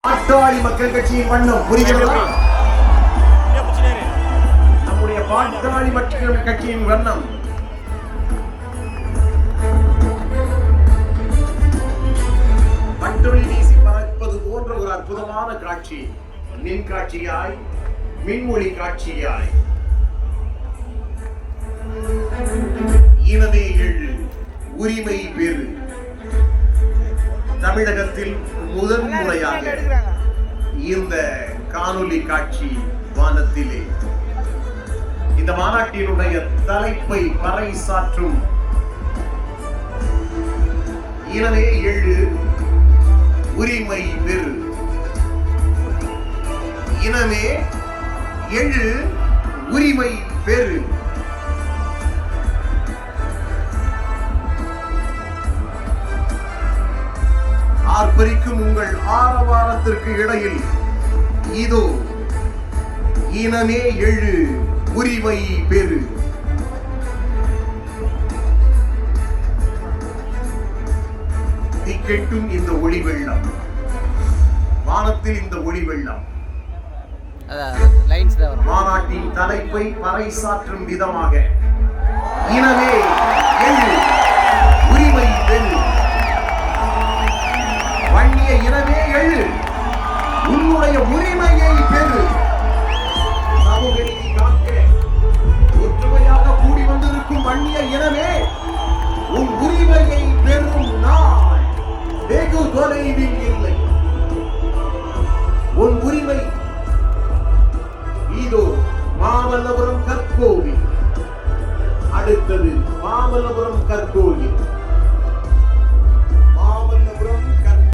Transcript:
பாட்டாளி மக்கள் கட்சியின் வண்ணம் புரிகிறதா? நம்முடைய பாட்டாளி மக்கள் கட்சியின் வண்ணம் பட்டொளி வீசி பறப்பது போன்ற ஒரு அற்புதமான காட்சி. மின் காட்சியாய், மின்மொழி காட்சியாய். இனமே எழு, உரிமை பெறு. தமிழகத்தில் முதன் முறையாக இந்த காணொலி காட்சி வானத்திலே இந்த மாநாட்டினுடைய தலைப்பை பறைசாற்றும் இனமே எழு, உரிமை பெறு. இனமே எழு, உரிமை பெறு. ஆர்ப்பரிக்கும் உங்கள் ஆரவாரத்திற்கு இடையில் இதோ இனமே எழு, உரிமை பெறு. திக்கெட்டும் இந்த ஒளி வெள்ளம், வானத்தில் இந்த ஒளி வெள்ளம் மாநாட்டின் தலைப்பை பறைசாற்றும் விதமாக இனமே எழு, உரிமை பெறு. வன்னிய இனமே எழு, உன்னுடைய உரிமையை பெறு. சமூக நீதி காக்க ஒற்றுமையாக கூடி வந்திருக்கும் வன்னிய இனமே, உன் உரிமையை பெறும் நாள் வெகு தொலைவில்